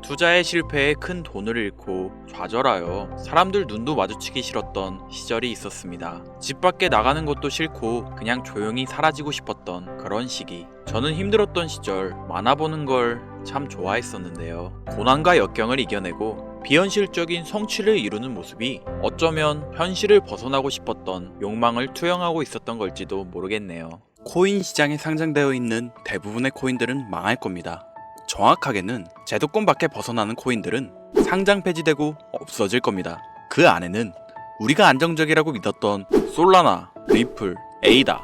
투자의 실패에 큰 돈을 잃고 좌절하여 사람들 눈도 마주치기 싫었던 시절이 있었습니다. 집 밖에 나가는 것도 싫고 그냥 조용히 사라지고 싶었던 그런 시기. 저는 힘들었던 시절 만화 보는 걸 참 좋아했었는데요. 고난과 역경을 이겨내고 비현실적인 성취를 이루는 모습이 어쩌면 현실을 벗어나고 싶었던 욕망을 투영하고 있었던 걸지도 모르겠네요. 코인 시장에 상장되어 있는 대부분의 코인들은 망할 겁니다. 정확하게는 제도권 밖에 벗어나는 코인들은 상장 폐지되고 없어질 겁니다. 그 안에는 우리가 안정적이라고 믿었던 솔라나, 리플, 에이다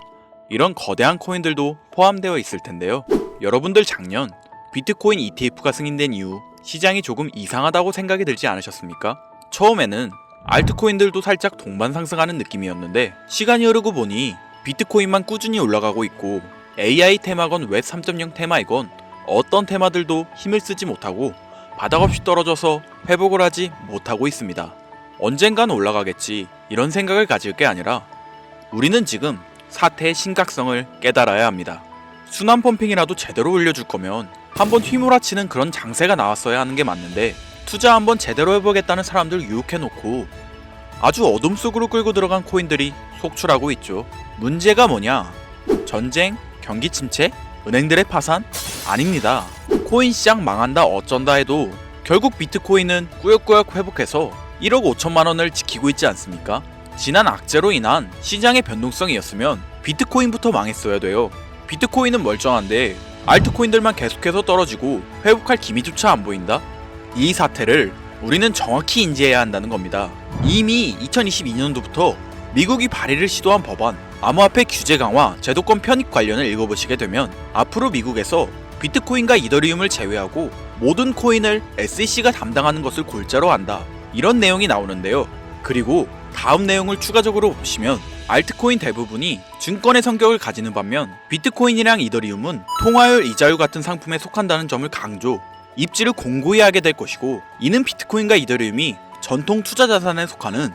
이런 거대한 코인들도 포함되어 있을 텐데요. 여러분들 작년 비트코인 ETF가 승인된 이후 시장이 조금 이상하다고 생각이 들지 않으셨습니까? 처음에는 알트코인들도 살짝 동반 상승하는 느낌이었는데 시간이 흐르고 보니 비트코인만 꾸준히 올라가고 있고 AI 테마건 웹 3.0 테마이건 어떤 테마들도 힘을 쓰지 못하고 바닥없이 떨어져서 회복을 하지 못하고 있습니다. 언젠간 올라가겠지 이런 생각을 가질 게 아니라 우리는 지금 사태의 심각성을 깨달아야 합니다. 순환 펌핑이라도 제대로 올려줄 거면 한번 휘몰아치는 그런 장세가 나왔어야 하는 게 맞는데 투자 한번 제대로 해보겠다는 사람들 유혹해놓고 아주 어둠 속으로 끌고 들어간 코인들이 속출하고 있죠. 문제가 뭐냐? 전쟁? 경기 침체? 은행들의 파산? 아닙니다. 코인 시장 망한다 어쩐다 해도 결국 비트코인은 꾸역꾸역 회복해서 1억 5천만 원을 지키고 있지 않습니까? 지난 악재로 인한 시장의 변동성이었으면 비트코인부터 망했어야 돼요. 비트코인은 멀쩡한데 알트코인들만 계속해서 떨어지고 회복할 기미조차 안 보인다? 이 사태를 우리는 정확히 인지해야 한다는 겁니다. 이미 2022년도부터 미국이 발의를 시도한 법안 암호화폐 규제 강화 제도권 편입 관련을 읽어보시게 되면 앞으로 미국에서 비트코인과 이더리움을 제외하고 모든 코인을 SEC가 담당하는 것을 골자로 한다 이런 내용이 나오는데요. 그리고 다음 내용을 추가적으로 보시면 알트코인 대부분이 증권의 성격을 가지는 반면 비트코인이랑 이더리움은 통화율 이자율 같은 상품에 속한다는 점을 강조, 입지를 공고히 하게 될 것이고 이는 비트코인과 이더리움이 전통 투자 자산에 속하는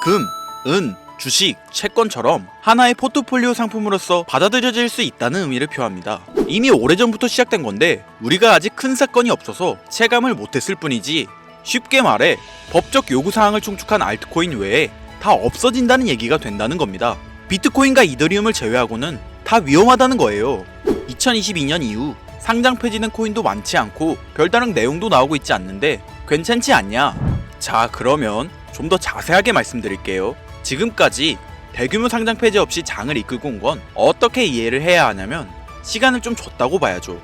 금, 은, 주식, 채권처럼 하나의 포트폴리오 상품으로서 받아들여질 수 있다는 의미를 표합니다. 이미 오래전부터 시작된 건데 우리가 아직 큰 사건이 없어서 체감을 못했을 뿐이지 쉽게 말해 법적 요구사항을 충족한 알트코인 외에 다 없어진다는 얘기가 된다는 겁니다. 비트코인과 이더리움을 제외하고는 다 위험하다는 거예요. 2022년 이후 상장 폐지된 코인도 많지 않고 별다른 내용도 나오고 있지 않는데 괜찮지 않냐? 자, 그러면 좀 더 자세하게 말씀드릴게요. 지금까지 대규모 상장 폐지 없이 장을 이끌고 온 건 어떻게 이해를 해야 하냐면 시간을 좀 줬다고 봐야죠.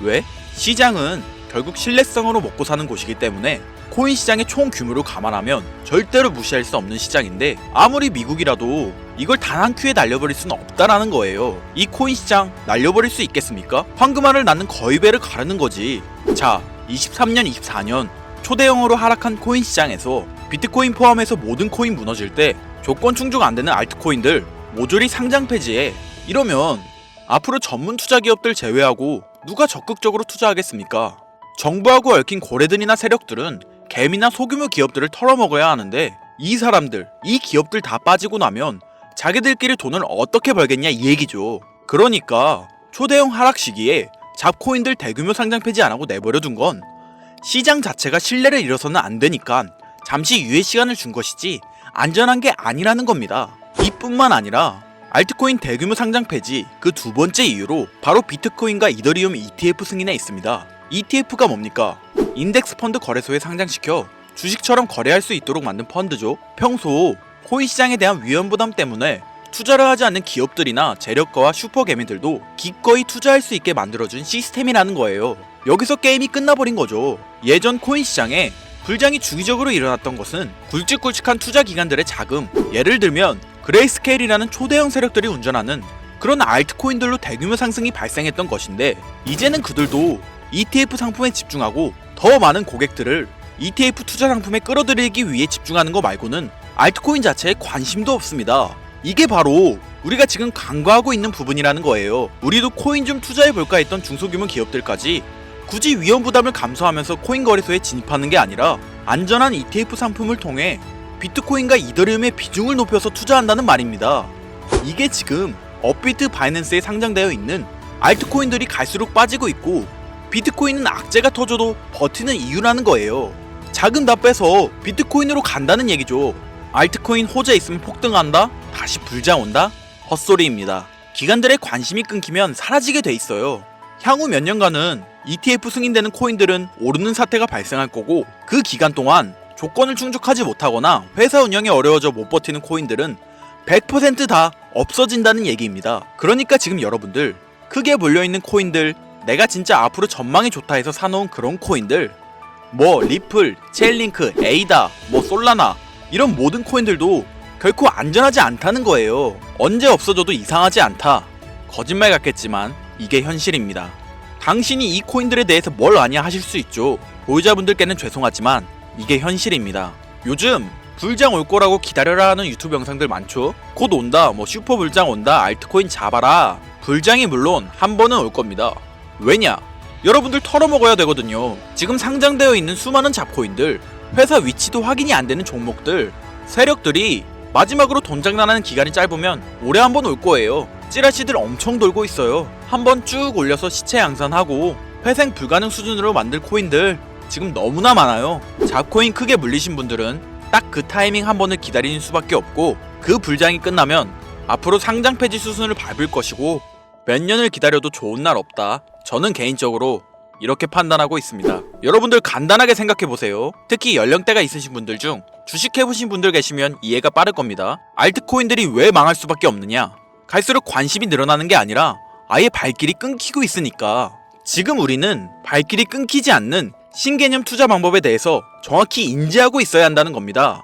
왜? 시장은 결국 신뢰성으로 먹고 사는 곳이기 때문에 코인 시장의 총 규모를 감안하면 절대로 무시할 수 없는 시장인데 아무리 미국이라도 이걸 단 한 큐에 날려버릴 수는 없다라는 거예요. 이 코인 시장 날려버릴 수 있겠습니까? 황금알을 낳는 거위배를 가르는 거지. 자, 23년, 24년 초대형으로 하락한 코인 시장에서 비트코인 포함해서 모든 코인 무너질 때 조건 충족 안 되는 알트코인들 모조리 상장 폐지해. 이러면 앞으로 전문 투자 기업들 제외하고 누가 적극적으로 투자하겠습니까? 정부하고 얽힌 고래들이나 세력들은 개미나 소규모 기업들을 털어먹어야 하는데 이 사람들, 이 기업들 다 빠지고 나면 자기들끼리 돈을 어떻게 벌겠냐 이 얘기죠. 그러니까 초대형 하락 시기에 잡코인들 대규모 상장 폐지 안 하고 내버려둔 건 시장 자체가 신뢰를 잃어서는 안 되니까 잠시 유예 시간을 준 것이지 안전한 게 아니라는 겁니다. 이뿐만 아니라 알트코인 대규모 상장 폐지 그 두 번째 이유로 바로 비트코인과 이더리움 ETF 승인에 있습니다. ETF가 뭡니까? 인덱스 펀드 거래소에 상장시켜 주식처럼 거래할 수 있도록 만든 펀드죠. 평소 코인 시장에 대한 위험 부담 때문에 투자를 하지 않는 기업들이나 재력가와 슈퍼개미들도 기꺼이 투자할 수 있게 만들어준 시스템이라는 거예요. 여기서 게임이 끝나버린 거죠. 예전 코인 시장에 불장이 주기적으로 일어났던 것은 굵직굵직한 투자 기관들의 자금, 예를 들면 그레이스케일이라는 초대형 세력들이 운전하는 그런 알트코인들로 대규모 상승이 발생했던 것인데 이제는 그들도 ETF 상품에 집중하고 더 많은 고객들을 ETF 투자 상품에 끌어들이기 위해 집중하는 거 말고는 알트코인 자체에 관심도 없습니다. 이게 바로 우리가 지금 간과하고 있는 부분이라는 거예요. 우리도 코인 좀 투자해볼까 했던 중소규모 기업들까지 굳이 위험 부담을 감수하면서 코인 거래소에 진입하는 게 아니라 안전한 ETF 상품을 통해 비트코인과 이더리움의 비중을 높여서 투자한다는 말입니다. 이게 지금 업비트 바이낸스에 상장되어 있는 알트코인들이 갈수록 빠지고 있고 비트코인은 악재가 터져도 버티는 이유라는 거예요. 자금 다 빼서 비트코인으로 간다는 얘기죠. 알트코인 호재 있으면 폭등한다? 다시 불장 온다? 헛소리입니다. 기관들의 관심이 끊기면 사라지게 돼 있어요. 향후 몇 년간은 ETF 승인되는 코인들은 오르는 사태가 발생할 거고, 그 기간 동안 조건을 충족하지 못하거나 회사 운영이 어려워져 못 버티는 코인들은 100% 다 없어진다는 얘기입니다. 그러니까 지금 여러분들 크게 몰려있는 코인들, 내가 진짜 앞으로 전망이 좋다 해서 사놓은 그런 코인들, 뭐 리플, 체인링크, 에이다, 뭐 솔라나, 이런 모든 코인들도 결코 안전하지 않다는 거예요. 언제 없어져도 이상하지 않다. 거짓말 같겠지만 이게 현실입니다. 당신이 이 코인들에 대해서 뭘 아냐 하실 수 있죠. 보유자분들께는 죄송하지만 이게 현실입니다. 요즘 불장 올 거라고 기다려라 하는 유튜브 영상들 많죠. 곧 온다, 뭐 슈퍼 불장 온다, 알트코인 잡아라. 불장이 물론 한 번은 올 겁니다. 왜냐? 여러분들 털어먹어야 되거든요. 지금 상장되어 있는 수많은 잡코인들, 회사 위치도 확인이 안 되는 종목들, 세력들이 마지막으로 돈 장난하는 기간이 짧으면 올해 한 번 올 거예요. 찌라시들 엄청 돌고 있어요. 한번 쭉 올려서 시체 양산하고 회생 불가능 수준으로 만들 코인들 지금 너무나 많아요. 잡코인 크게 물리신 분들은 딱 그 타이밍 한 번을 기다리는 수밖에 없고, 그 불장이 끝나면 앞으로 상장 폐지 수순을 밟을 것이고 몇 년을 기다려도 좋은 날 없다. 저는 개인적으로 이렇게 판단하고 있습니다. 여러분들 간단하게 생각해보세요. 특히 연령대가 있으신 분들 중 주식해보신 분들 계시면 이해가 빠를 겁니다. 알트코인들이 왜 망할 수밖에 없느냐? 갈수록 관심이 늘어나는 게 아니라 아예 발길이 끊기고 있으니까. 지금 우리는 발길이 끊기지 않는 신개념 투자 방법에 대해서 정확히 인지하고 있어야 한다는 겁니다.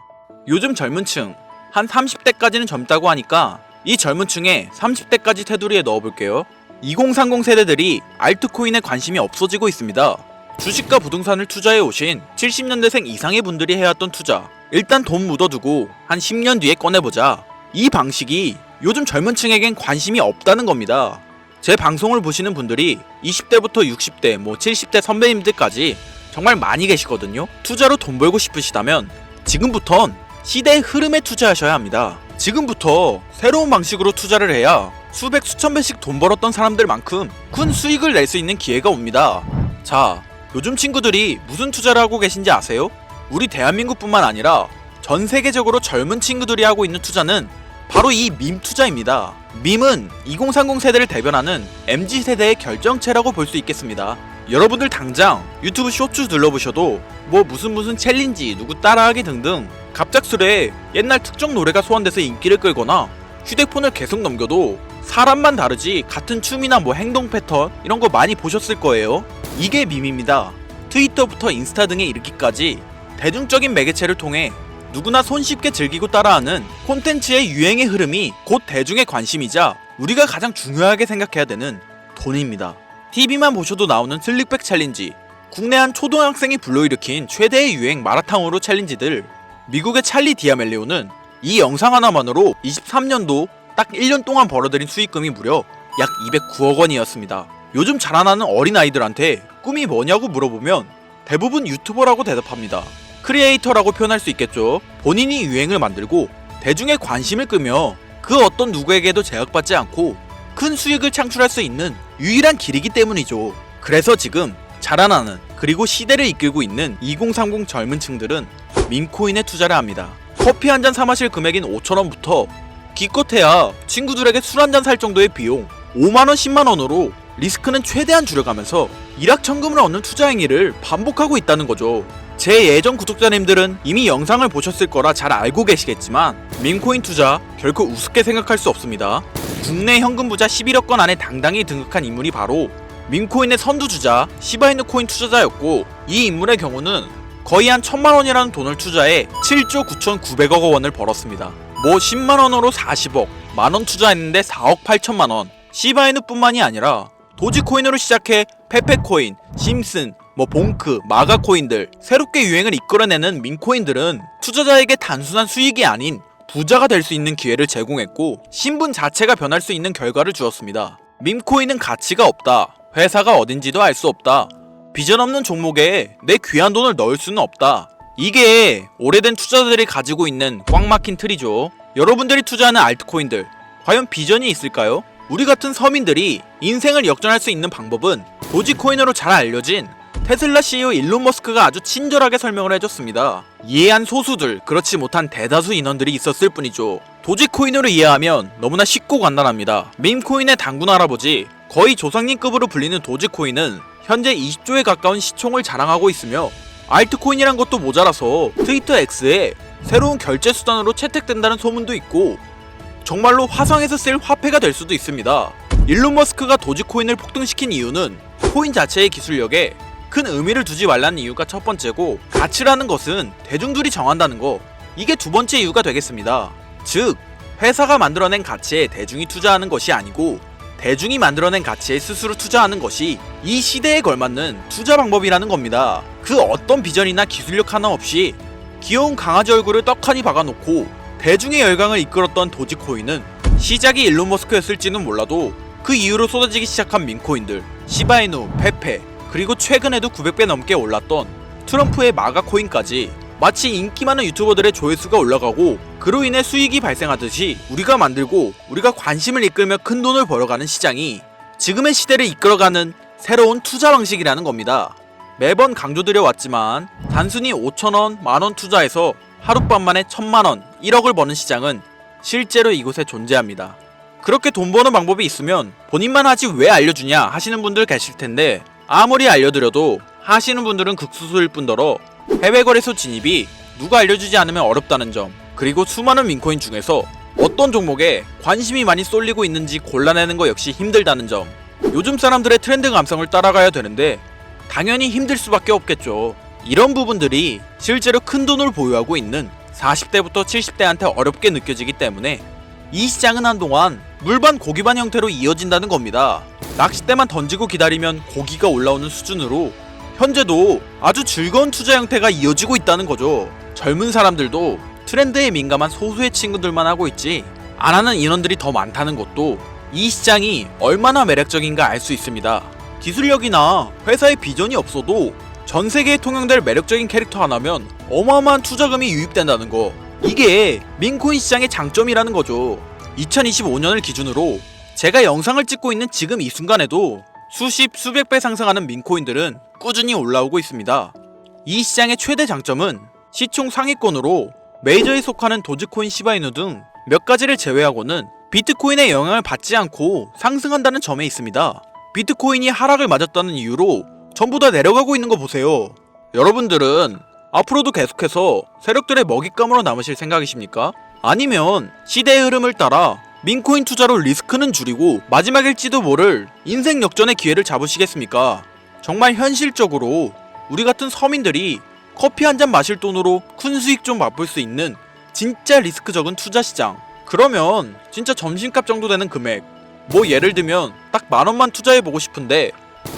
요즘 젊은 층, 한 30대까지는 젊다고 하니까 이 젊은 층에 30대까지 테두리에 넣어볼게요. 2030 세대들이 알트코인에 관심이 없어지고 있습니다. 주식과 부동산을 투자해 오신 70년대생 이상의 분들이 해왔던 투자, 일단 돈 묻어두고 한 10년 뒤에 꺼내보자. 이 방식이 요즘 젊은 층에겐 관심이 없다는 겁니다. 제 방송을 보시는 분들이 20대부터 60대, 뭐 70대 선배님들까지 정말 많이 계시거든요. 투자로 돈 벌고 싶으시다면 지금부턴 시대의 흐름에 투자하셔야 합니다. 지금부터 새로운 방식으로 투자를 해야 수백 수천 배씩 돈 벌었던 사람들만큼 큰 수익을 낼 수 있는 기회가 옵니다. 자, 요즘 친구들이 무슨 투자를 하고 계신지 아세요? 우리 대한민국뿐만 아니라 전 세계적으로 젊은 친구들이 하고 있는 투자는 바로 이 밈 투자입니다. 밈은 2030 세대를 대변하는 MZ세대의 결정체라고 볼 수 있겠습니다. 여러분들 당장 유튜브 쇼츠 눌러보셔도 뭐 무슨 챌린지, 누구 따라하기 등등 갑작스레 옛날 특정 노래가 소환돼서 인기를 끌거나, 휴대폰을 계속 넘겨도 사람만 다르지 같은 춤이나 뭐 행동 패턴 이런 거 많이 보셨을 거예요. 이게 밈입니다. 트위터부터 인스타 등에 이르기까지 대중적인 매개체를 통해 누구나 손쉽게 즐기고 따라하는 콘텐츠의 유행의 흐름이 곧 대중의 관심이자 우리가 가장 중요하게 생각해야 되는 돈입니다. TV만 보셔도 나오는 슬릭백 챌린지, 국내 한 초등학생이 불러일으킨 최대의 유행 마라탕으로 챌린지들, 미국의 찰리 디아멜리오는 이 영상 하나만으로 23년도 딱 1년 동안 벌어들인 수익금이 무려 약 209억 원이었습니다. 요즘 자라나는 어린아이들한테 꿈이 뭐냐고 물어보면 대부분 유튜버라고 대답합니다. 크리에이터라고 표현할 수 있겠죠. 본인이 유행을 만들고 대중의 관심을 끄며 그 어떤 누구에게도 제약받지 않고 큰 수익을 창출할 수 있는 유일한 길이기 때문이죠. 그래서 지금 자라나는, 그리고 시대를 이끌고 있는 2030 젊은 층들은 밈코인에 투자를 합니다. 커피 한 잔 사 마실 금액인 5,000원부터 기껏해야 친구들에게 술 한 잔 살 정도의 비용 5만원, 10만원으로 리스크는 최대한 줄여가면서 일확천금을 얻는 투자 행위를 반복하고 있다는 거죠. 제 예전 구독자님들은 이미 영상을 보셨을 거라 잘 알고 계시겠지만 밈코인 투자 결코 우습게 생각할 수 없습니다. 국내 현금 부자 11억 건 안에 당당히 등극한 인물이 바로 밈코인의 선두주자 시바이누 코인 투자자였고, 이 인물의 경우는 거의 한 1000만원이라는 돈을 투자해 7조 9,900억 원을 벌었습니다. 뭐 10만원으로 40억, 만원 투자했는데 4억 8천만원. 시바이누뿐만이 아니라 도지코인으로 시작해 페페코인, 심슨, 뭐 봉크, 마가코인들, 새롭게 유행을 이끌어내는 밈코인들은 투자자에게 단순한 수익이 아닌 부자가 될 수 있는 기회를 제공했고, 신분 자체가 변할 수 있는 결과를 주었습니다. 밈코인은 가치가 없다, 회사가 어딘지도 알 수 없다, 비전 없는 종목에 내 귀한 돈을 넣을 수는 없다. 이게 오래된 투자자들이 가지고 있는 꽉 막힌 틀이죠. 여러분들이 투자하는 알트코인들, 과연 비전이 있을까요? 우리 같은 서민들이 인생을 역전할 수 있는 방법은 도지코인으로 잘 알려진 테슬라 CEO 일론 머스크가 아주 친절하게 설명을 해줬습니다. 이해한 소수들, 그렇지 못한 대다수 인원들이 있었을 뿐이죠. 도지코인으로 이해하면 너무나 쉽고 간단합니다. 밈코인의 당군 할아버지, 거의 조상님급으로 불리는 도지코인은 현재 20조에 가까운 시총을 자랑하고 있으며 알트코인이란 것도 모자라서 트위터 X에 새로운 결제 수단으로 채택된다는 소문도 있고 정말로 화성에서 쓸 화폐가 될 수도 있습니다. 일론 머스크가 도지코인을 폭등시킨 이유는 코인 자체의 기술력에 큰 의미를 두지 말라는 이유가 첫 번째고, 가치라는 것은 대중들이 정한다는 거, 이게 두 번째 이유가 되겠습니다. 즉, 회사가 만들어낸 가치에 대중이 투자하는 것이 아니고 대중이 만들어낸 가치에 스스로 투자하는 것이 이 시대에 걸맞는 투자 방법이라는 겁니다. 그 어떤 비전이나 기술력 하나 없이 귀여운 강아지 얼굴을 떡하니 박아놓고 대중의 열광을 이끌었던 도지코인은 시작이 일론 머스크였을지는 몰라도 그 이후로 쏟아지기 시작한 밈코인들, 시바이누, 페페, 그리고 최근에도 900배 넘게 올랐던 트럼프의 마가 코인까지 마치 인기 많은 유튜버들의 조회수가 올라가고 그로 인해 수익이 발생하듯이 우리가 만들고 우리가 관심을 이끌며 큰 돈을 벌어가는 시장이 지금의 시대를 이끌어가는 새로운 투자 방식이라는 겁니다. 매번 강조드려왔지만 단순히 5천원, 만원 투자해서 하룻밤만에 1000만원, 1억을 버는 시장은 실제로 이곳에 존재합니다. 그렇게 돈 버는 방법이 있으면 본인만 하지 왜 알려주냐 하시는 분들 계실 텐데, 아무리 알려드려도 하시는 분들은 극소수일 뿐더러 해외 거래소 진입이 누가 알려주지 않으면 어렵다는 점, 그리고 수많은 밈코인 중에서 어떤 종목에 관심이 많이 쏠리고 있는지 골라내는 거 역시 힘들다는 점, 요즘 사람들의 트렌드 감성을 따라가야 되는데 당연히 힘들 수밖에 없겠죠. 이런 부분들이 실제로 큰 돈을 보유하고 있는 40대부터 70대한테 어렵게 느껴지기 때문에 이 시장은 한동안 물반 고기반 형태로 이어진다는 겁니다. 낚싯대만 던지고 기다리면 고기가 올라오는 수준으로 현재도 아주 즐거운 투자 형태가 이어지고 있다는 거죠. 젊은 사람들도 트렌드에 민감한 소수의 친구들만 하고 있지 안 하는 인원들이 더 많다는 것도 이 시장이 얼마나 매력적인가 알 수 있습니다. 기술력이나 회사의 비전이 없어도 전 세계에 통용될 매력적인 캐릭터 하나면 어마어마한 투자금이 유입된다는 거, 이게 밈코인 시장의 장점이라는 거죠. 2025년을 기준으로 제가 영상을 찍고 있는 지금 이 순간에도 수십 수백 배 상승하는 밈코인들은 꾸준히 올라오고 있습니다. 이 시장의 최대 장점은 시총 상위권으로 메이저에 속하는 도지코인, 시바이누 등 몇 가지를 제외하고는 비트코인의 영향을 받지 않고 상승한다는 점에 있습니다. 비트코인이 하락을 맞았다는 이유로 전부 다 내려가고 있는 거 보세요. 여러분들은 앞으로도 계속해서 세력들의 먹잇감으로 남으실 생각이십니까? 아니면 시대의 흐름을 따라 밈코인 투자로 리스크는 줄이고 마지막일지도 모를 인생 역전의 기회를 잡으시겠습니까? 정말 현실적으로 우리 같은 서민들이 커피 한 잔 마실 돈으로 큰 수익 좀 맛볼 수 있는 진짜 리스크 적은 투자 시장, 그러면 진짜 점심값 정도 되는 금액, 뭐 예를 들면 딱 10,000원만 투자해보고 싶은데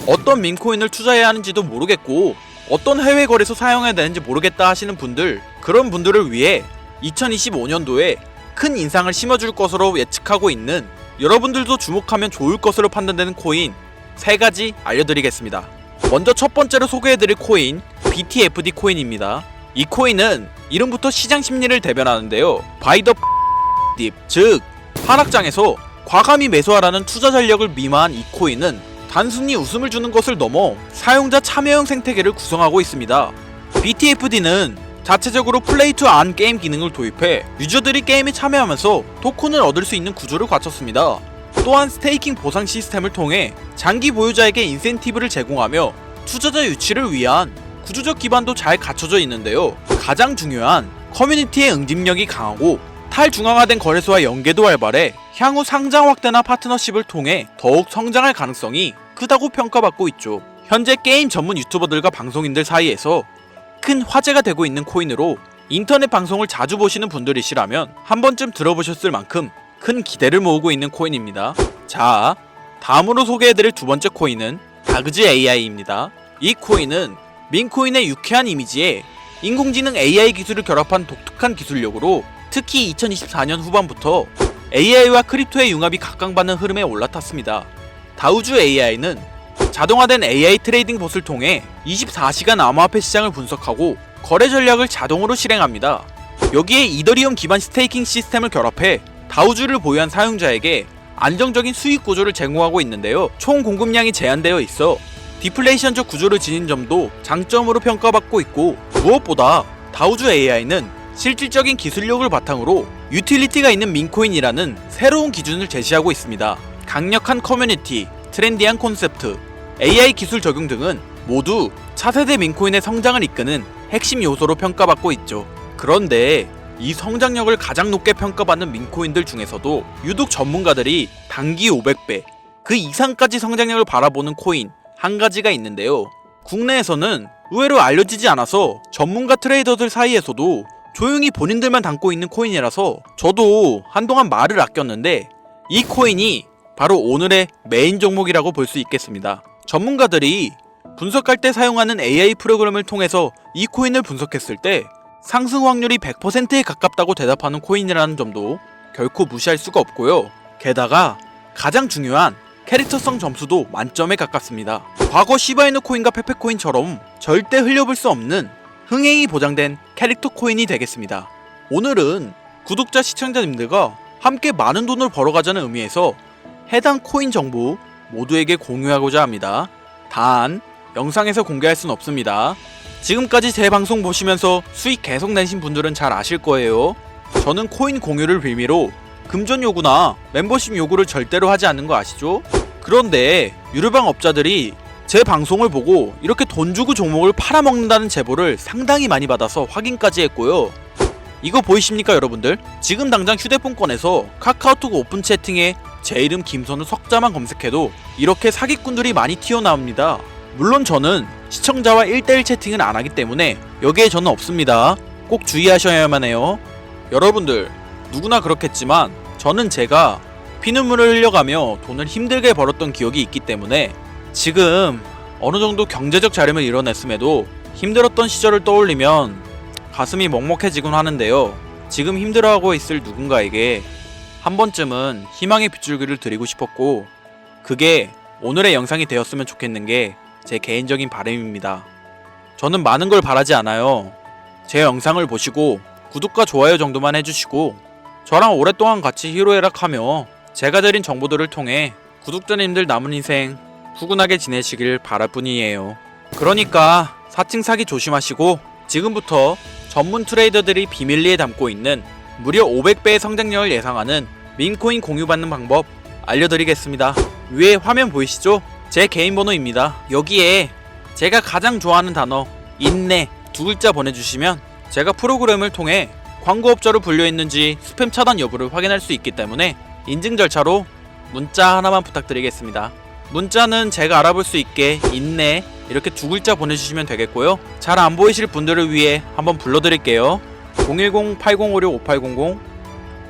어떤 밈코인을 투자해야 하는지도 모르겠고 어떤 해외 거래소 사용해야 되는지 모르겠다 하시는 분들, 그런 분들을 위해 2025년도에 큰 인상을 심어줄 것으로 예측하고 있는, 여러분들도 주목하면 좋을 것으로 판단되는 코인 3가지 알려드리겠습니다. 먼저 첫 번째로 소개해드릴 코인 BTFD 코인입니다. 이 코인은 이름부터 시장 심리를 대변하는데요. 바이 더 딥, 즉 하락장에서 과감히 매수하라는 투자 전략을 미마한 이 코인은 단순히 웃음을 주는 것을 넘어 사용자 참여형 생태계를 구성하고 있습니다. BTFD는 자체적으로 플레이 투 안 게임 기능을 도입해 유저들이 게임에 참여하면서 토큰을 얻을 수 있는 구조를 갖췄습니다. 또한 스테이킹 보상 시스템을 통해 장기 보유자에게 인센티브를 제공하며 투자자 유치를 위한 구조적 기반도 잘 갖춰져 있는데요. 가장 중요한 커뮤니티의 응집력이 강하고 탈중앙화된 거래소와 연계도 활발해 향후 상장 확대나 파트너십을 통해 더욱 성장할 가능성이 크다고 평가받고 있죠. 현재 게임 전문 유튜버들과 방송인들 사이에서 큰 화제가 되고 있는 코인으로 인터넷 방송을 자주 보시는 분들이시라면 한 번쯤 들어보셨을 만큼 큰 기대를 모으고 있는 코인입니다. 자, 다음으로 소개해드릴 두 번째 코인은 다그즈 AI입니다. 이 코인은 밈코인의 유쾌한 이미지에 인공지능 AI 기술을 결합한 독특한 기술력으로 특히 2024년 후반부터 AI와 크립토의 융합이 각광받는 흐름에 올라탔습니다. 다우주 AI는 자동화된 AI 트레이딩 봇을 통해 24시간 암호화폐 시장을 분석하고 거래 전략을 자동으로 실행합니다. 여기에 이더리움 기반 스테이킹 시스템을 결합해 다우주를 보유한 사용자에게 안정적인 수익 구조를 제공하고 있는데요. 총 공급량이 제한되어 있어 디플레이션적 구조를 지닌 점도 장점으로 평가받고 있고, 무엇보다 다우주 AI는 실질적인 기술력을 바탕으로 유틸리티가 있는 민코인이라는 새로운 기준을 제시하고 있습니다. 강력한 커뮤니티, 트렌디한 콘셉트, AI 기술 적용 등은 모두 차세대 민코인의 성장을 이끄는 핵심 요소로 평가받고 있죠. 그런데 이 성장력을 가장 높게 평가받는 민코인들 중에서도 유독 전문가들이 단기 500배, 그 이상까지 성장력을 바라보는 코인 한 가지가 있는데요. 국내에서는 의외로 알려지지 않아서 전문가 트레이더들 사이에서도 조용히 본인들만 담고 있는 코인이라서 저도 한동안 말을 아꼈는데, 이 코인이 바로 오늘의 메인 종목이라고 볼 수 있겠습니다. 전문가들이 분석할 때 사용하는 AI 프로그램을 통해서 이 코인을 분석했을 때 상승 확률이 100%에 가깝다고 대답하는 코인이라는 점도 결코 무시할 수가 없고요. 게다가 가장 중요한 캐릭터성 점수도 만점에 가깝습니다. 과거 시바이누 코인과 페페코인처럼 절대 흘려볼 수 없는 흥행이 보장된 캐릭터 코인이 되겠습니다. 오늘은 구독자 시청자님들과 함께 많은 돈을 벌어가자는 의미에서 해당 코인 정보 모두에게 공유하고자 합니다. 단 영상에서 공개할 순 없습니다. 지금까지 제 방송 보시면서 수익 계속 내신 분들은 잘 아실 거예요. 저는 코인 공유를 빌미로 금전 요구나 멤버십 요구를 절대로 하지 않는 거 아시죠? 그런데 유료방 업자들이 제 방송을 보고 이렇게 돈 주고 종목을 팔아먹는다는 제보를 상당히 많이 받아서 확인까지 했고요. 이거 보이십니까 여러분들? 지금 당장 휴대폰 꺼내서 카카오톡 오픈 채팅에 제 이름 김선우 석자만 검색해도 이렇게 사기꾼들이 많이 튀어나옵니다. 물론 저는 시청자와 1대1 채팅은 안 하기 때문에 여기에 저는 없습니다. 꼭 주의하셔야만 해요. 여러분들 누구나 그렇겠지만 저는 제가 피눈물을 흘려가며 돈을 힘들게 벌었던 기억이 있기 때문에 지금 어느정도 경제적 자립을 이뤄냈음에도 힘들었던 시절을 떠올리면 가슴이 먹먹해지곤 하는데요. 지금 힘들어하고 있을 누군가에게 한 번쯤은 희망의 빗줄기를 드리고 싶었고, 그게 오늘의 영상이 되었으면 좋겠는 게 제 개인적인 바람입니다. 저는 많은 걸 바라지 않아요. 제 영상을 보시고 구독과 좋아요 정도만 해주시고 저랑 오랫동안 같이 희로애락하며 제가 드린 정보들을 통해 구독자님들 남은 인생 후끈하게 지내시길 바랄 뿐이에요. 그러니까 사칭 사기 조심하시고 지금부터 전문 트레이더들이 비밀리에 담고 있는 무려 500배의 성장력을 예상하는 민코인 공유받는 방법 알려드리겠습니다. 위에 화면 보이시죠? 제 개인 번호입니다. 여기에 제가 가장 좋아하는 단어 인내 2글자 보내주시면 제가 프로그램을 통해 광고업자로 불려있는지 스팸 차단 여부를 확인할 수 있기 때문에 인증 절차로 문자 하나만 부탁드리겠습니다. 문자는 제가 알아볼 수 있게 인내 이렇게 2글자 보내주시면 되겠고요. 잘 안 보이실 분들을 위해 한번 불러드릴게요. 010-8056-5800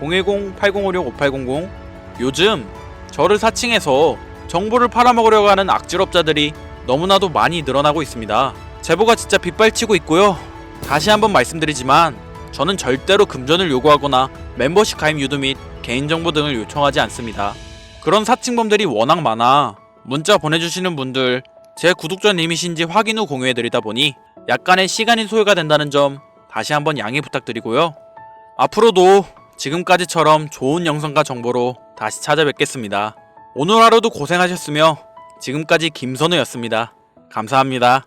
010-8056-5800. 요즘 저를 사칭해서 정보를 팔아먹으려고 하는 악질업자들이 너무나도 많이 늘어나고 있습니다. 제보가 진짜 빗발치고 있고요. 다시 한번 말씀드리지만 저는 절대로 금전을 요구하거나 멤버십 가입 유도 및 개인정보 등을 요청하지 않습니다. 그런 사칭범들이 워낙 많아 문자 보내주시는 분들 제 구독자님이신지 확인 후 공유해드리다 보니 약간의 시간이 소요가 된다는 점 다시 한번 양해 부탁드리고요. 앞으로도 지금까지처럼 좋은 영상과 정보로 다시 찾아뵙겠습니다. 오늘 하루도 고생하셨으며 지금까지 김선우였습니다. 감사합니다.